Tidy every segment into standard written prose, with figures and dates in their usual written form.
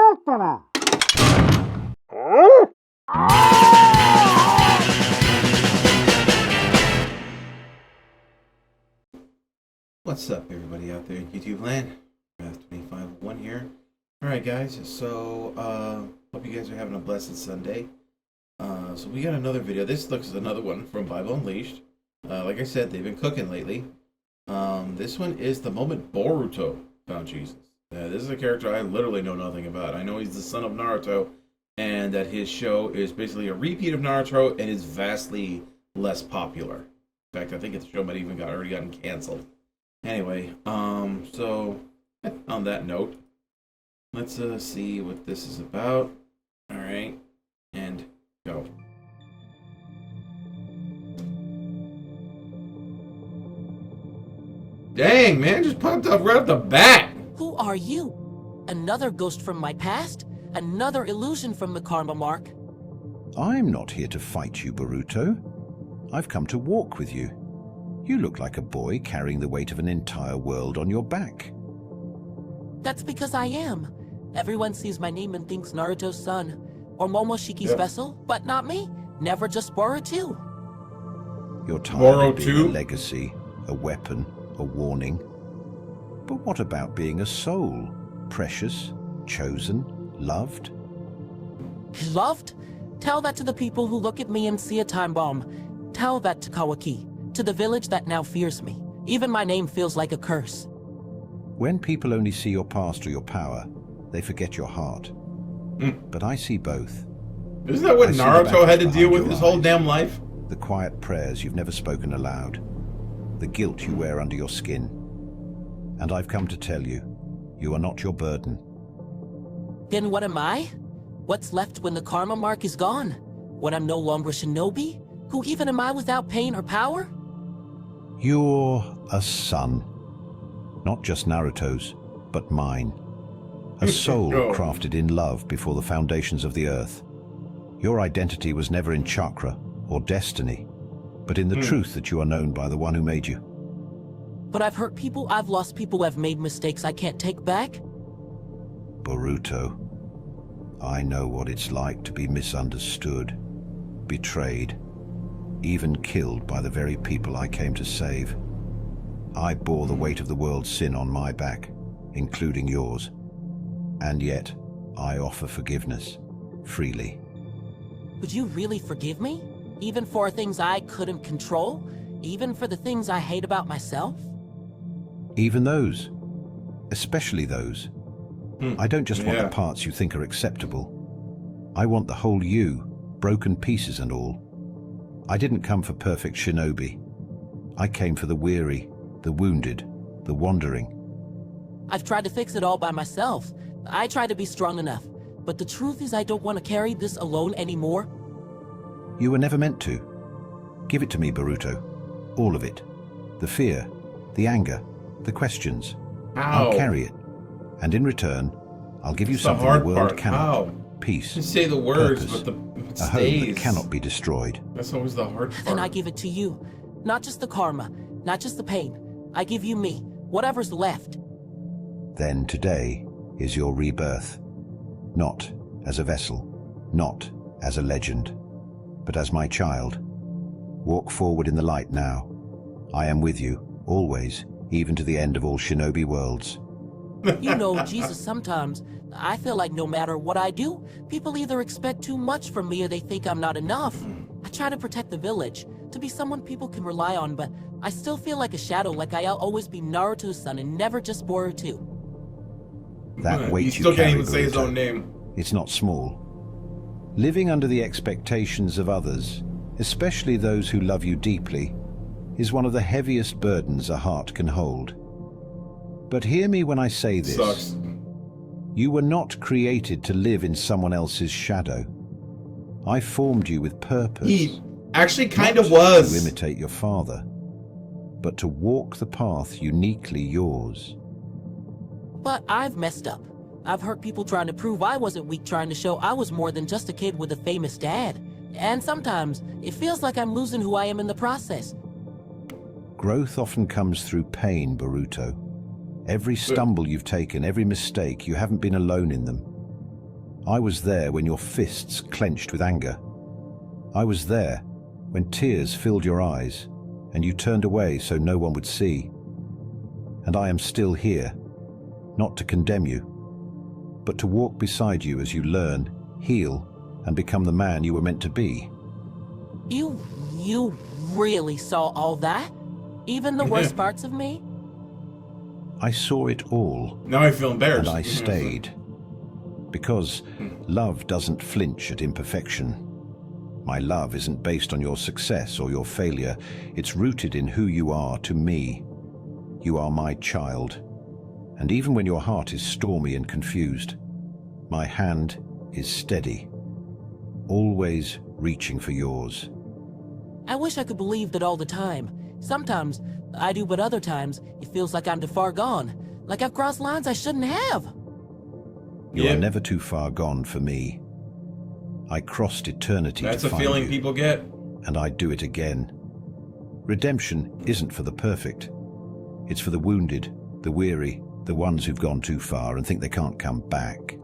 What's up, everybody out there in YouTube land? Math251 here. Alright, guys, so, hope you guys are having a blessed Sunday. So we got another video. This looks another one from Bible Unleashed. Like I said, they've been cooking lately. This one is the moment Boruto found Jesus. This is a character I literally know nothing about. I know he's the son of Naruto, and that his show is basically a repeat of Naruto and is vastly less popular. In fact, I think the show might even already gotten canceled. Anyway, so on that note, let's see what this is about. All right, and go. Dang, man, just popped up right off the bat. Who are you? Another ghost from my past? Another illusion from the karma mark? I'm not here to fight you, Boruto. I've come to walk with you. You look like a boy carrying the weight of an entire world on your back. That's because I am. Everyone sees my name and thinks Naruto's son, or Momoshiki's vessel, but not me. Never just Boruto. You're tired of being a legacy, a weapon, a warning. But what about being a soul? Precious, chosen, loved? Loved? Tell that to the people who look at me and see a time bomb. Tell that to Kawaki. To the village that now fears me. Even my name feels like a curse. When people only see your past or your power, they forget your heart. But I see both. Isn't that what Naruto had to deal with his whole damn life? The quiet prayers you've never spoken aloud. The guilt you wear under your skin. And I've come to tell you, you are not your burden. Then what am I? What's left when the karma mark is gone? When I'm no longer shinobi? Who even am I without pain or power? You're a son. Not just Naruto's, but mine. A soul crafted in love before the foundations of the earth. Your identity was never in chakra or destiny, but in the truth that you are known by the one who made you. But I've hurt people, I've lost people, I've made mistakes I can't take back. Boruto, I know what it's like to be misunderstood, betrayed, even killed by the very people I came to save. I bore the weight of the world's sin on my back, including yours. And yet, I offer forgiveness, freely. Would you really forgive me? Even for things I couldn't control? Even for the things I hate about myself? Even those. Especially those. I don't just want the parts you think are acceptable. I want the whole you, broken pieces and all. I didn't come for perfect shinobi. I came for the weary, the wounded, the wandering. I've tried to fix it all by myself. I try to be strong enough. But the truth is I don't want to carry this alone anymore. You were never meant to. Give it to me, Boruto. All of it. The fear, the anger, the questions. I'll carry it. And in return, I'll give you something the world cannot. Peace. Just say the words, purpose, but a home that cannot be destroyed. That's always the hard part. Then I give it to you. Not just the karma, not just the pain. I give you me, whatever's left. Then today is your rebirth. Not as a vessel, not as a legend, but as my child. Walk forward in the light now. I am with you, always, even to the end of all shinobi worlds. You know, Jesus, sometimes I feel like no matter what I do, people either expect too much from me or they think I'm not enough. I try to protect the village, to be someone people can rely on, but I still feel like a shadow, like I'll always be Naruto's son and never just Boruto. That weight you still carry, can't even say his Boruto, own name. It's not small. Living under the expectations of others, especially those who love you deeply, is one of the heaviest burdens a heart can hold. But hear me when I say this. Sucks. You were not created to live in someone else's shadow. I formed you with purpose. He actually kind of not was. to imitate your father, but to walk the path uniquely yours. But I've messed up. I've hurt people trying to prove I wasn't weak, trying to show I was more than just a kid with a famous dad. And sometimes, it feels like I'm losing who I am in the process. Growth often comes through pain, Boruto. Every stumble you've taken, every mistake, you haven't been alone in them. I was there when your fists clenched with anger. I was there when tears filled your eyes and you turned away so no one would see. And I am still here, not to condemn you, but to walk beside you as you learn, heal, and become the man you were meant to be. You really saw all that? Even the worst parts of me? I saw it all. Now I feel embarrassed. And I stayed. Because love doesn't flinch at imperfection. My love isn't based on your success or your failure. It's rooted in who you are to me. You are my child. And even when your heart is stormy and confused, my hand is steady, always reaching for yours. I wish I could believe that all the time. Sometimes I do, but other times it feels like I'm too far gone. Like I've crossed lines I shouldn't have. You are never too far gone for me. I crossed eternity to find you. That's a feeling people get. And I'd do it again. Redemption isn't for the perfect. It's for the wounded, the weary, the ones who've gone too far and think they can't come back.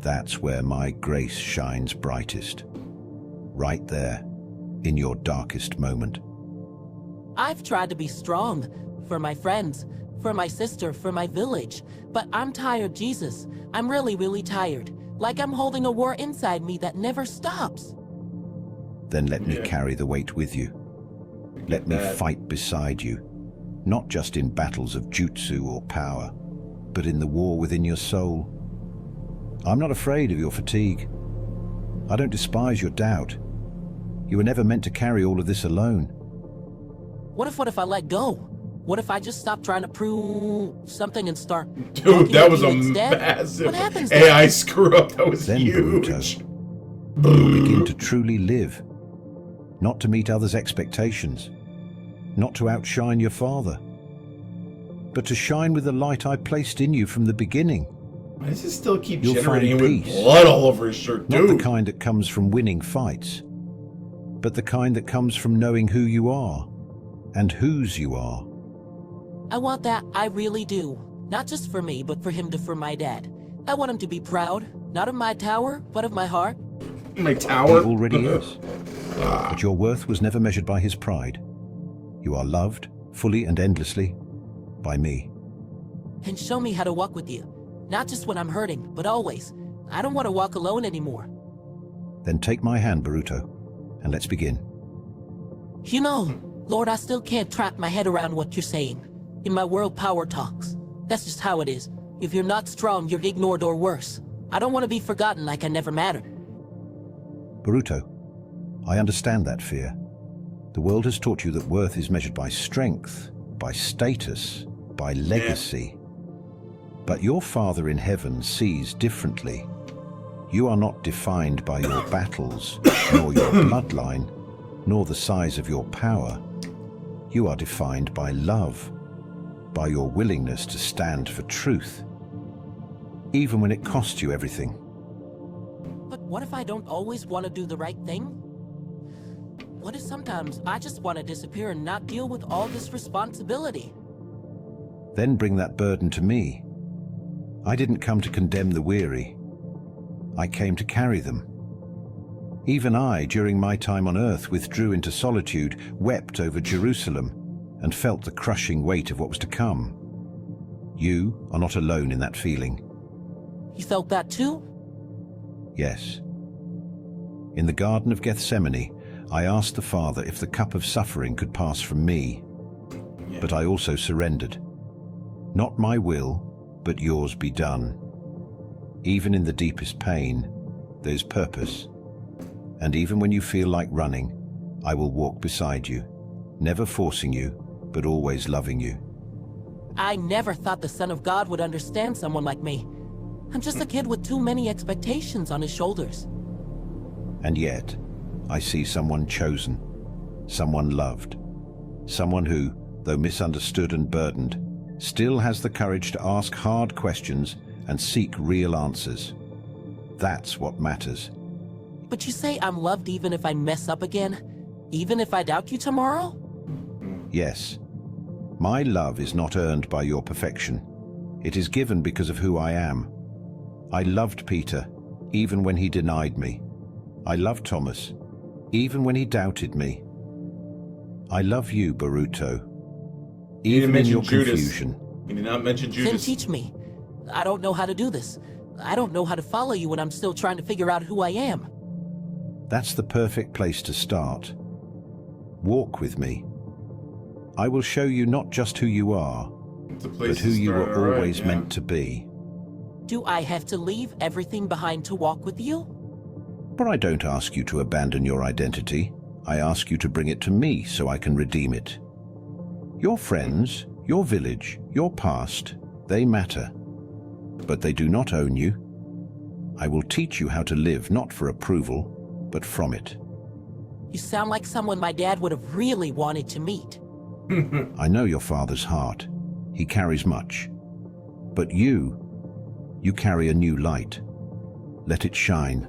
That's where my grace shines brightest. Right there, in your darkest moment. I've tried to be strong for my friends, for my sister, for my village. But I'm tired, Jesus. I'm really, really tired. Like I'm holding a war inside me that never stops. Then let me carry the weight with you. Let me fight beside you. Not just in battles of jutsu or power, but in the war within your soul. I'm not afraid of your fatigue. I don't despise your doubt. You were never meant to carry all of this alone. What if I let go? What if I just stop trying to prove something and start... Dude, that was a instead? massive What happens AI screw up. That was then, huge. Boruto, you'll begin to truly live. Not to meet others' expectations. Not to outshine your father. But to shine with the light I placed in you from the beginning. Why does it still keep You'll generating find with peace. blood all over his shirt, dude? Not the kind that comes from winning fights, but the kind that comes from knowing who you are and whose you are. I want that, I really do. Not just for me, but for him to for my dad. I want him to be proud, not of my tower, but of my heart. My tower? He already is. But your worth was never measured by his pride. You are loved, fully and endlessly, by me. And show me how to walk with you. Not just when I'm hurting, but always. I don't want to walk alone anymore. Then take my hand, Boruto, and let's begin. You know, Lord, I still can't wrap my head around what you're saying. In my world power talks. That's just how it is. If you're not strong, you're ignored or worse. I don't want to be forgotten like I never mattered. Boruto, I understand that fear. The world has taught you that worth is measured by strength, by status, by legacy. But your Father in heaven sees differently. You are not defined by your battles, nor your bloodline, nor the size of your power. You are defined by love, by your willingness to stand for truth, even when it costs you everything. But what if I don't always want to do the right thing? What if sometimes I just want to disappear and not deal with all this responsibility? Then bring that burden to me. I didn't come to condemn the weary. I came to carry them. Even I, during my time on earth, withdrew into solitude, wept over Jerusalem, and felt the crushing weight of what was to come. You are not alone in that feeling. You felt that too? Yes. In the Garden of Gethsemane, I asked the Father if the cup of suffering could pass from me, but I also surrendered. Not my will, but yours be done. Even in the deepest pain, there's purpose. And even when you feel like running, I will walk beside you, never forcing you, but always loving you. I never thought the Son of God would understand someone like me. I'm just a kid with too many expectations on his shoulders. And yet, I see someone chosen, someone loved, someone who, though misunderstood and burdened, still has the courage to ask hard questions and seek real answers. That's what matters. But you say I'm loved even if I mess up again? Even if I doubt you tomorrow? Yes. My love is not earned by your perfection. It is given because of who I am. I loved Peter, even when he denied me. I love Thomas, even when he doubted me. I love you, Boruto, even in your confusion. You did not mention Then Judas. teach me. I don't know how to do this. I don't know how to follow you when I'm still trying to figure out who I am. That's the perfect place to start. Walk with me. I will show you not just who you are, It's a place but to who you start, were alright, always yeah. meant to be. Do I have to leave everything behind to walk with you? But I don't ask you to abandon your identity. I ask you to bring it to me so I can redeem it. Your friends, your village, your past, they matter. But they do not own you. I will teach you how to live not for approval, but from it. You sound like someone my dad would have really wanted to meet. I know your father's heart. He carries much. But you carry a new light. Let it shine.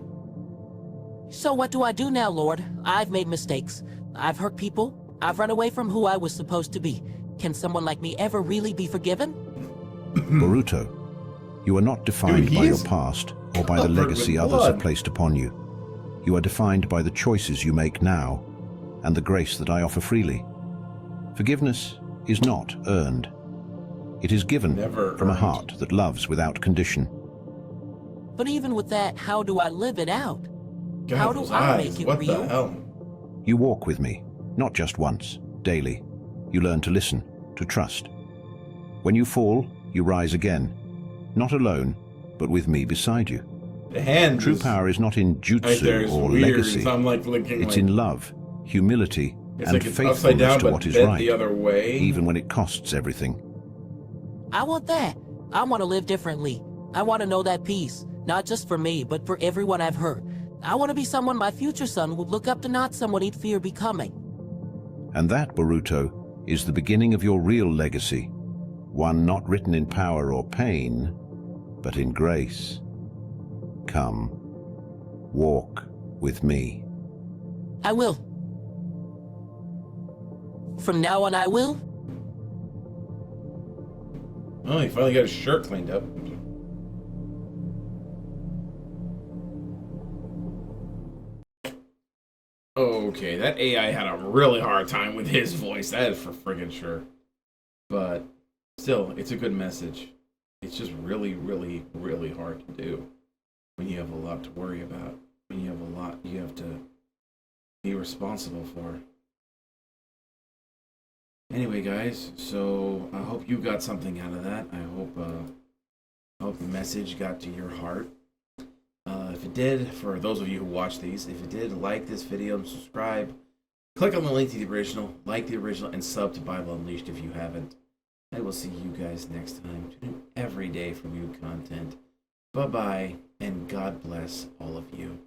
So what do I do now, Lord? I've made mistakes. I've hurt people. I've run away from who I was supposed to be. Can someone like me ever really be forgiven? Boruto, you are not defined Dude, by he your is past or by the covered legacy with others have blood. placed upon you. You are defined by the choices you make now and the grace that I offer freely. Forgiveness is not earned. It is given Never from a earned. heart that loves without condition. But even with that, how do I live it out? God, How do those I eyes, make it what real? the hell? You walk with me, not just once, daily. You learn to listen, to trust. When you fall, you rise again. Not alone, but with me beside you. The hand True is power is not in right there jutsu is or weird. legacy. I'm like looking It's like in love, humility, it's and like it's upside faithfulness down to but what is bent right, the other way. even when it costs everything. I want that. I want to live differently. I want to know that peace, not just for me, but for everyone I've hurt. I want to be someone my future son would look up to, not someone he'd fear becoming. And that, Boruto, is the beginning of your real legacy. One not written in power or pain, but in grace. Come, walk with me. I will. From now on, I will. Oh, he finally got his shirt cleaned up. Okay, that AI had a really hard time with his voice. That is for friggin' sure. But still, it's a good message. It's just really, really, really hard to do when you have a lot to worry about. When you have a lot you have to be responsible for. Anyway, guys, so I hope you got something out of that. I hope the message got to your heart. If it did, for those of you who watch these, if it did, like this video and subscribe. Click on the link to the original, like the original, and sub to Bible Unleashed if you haven't. I will see you guys next time to do everyday for you content. Bye-bye, and God bless all of you.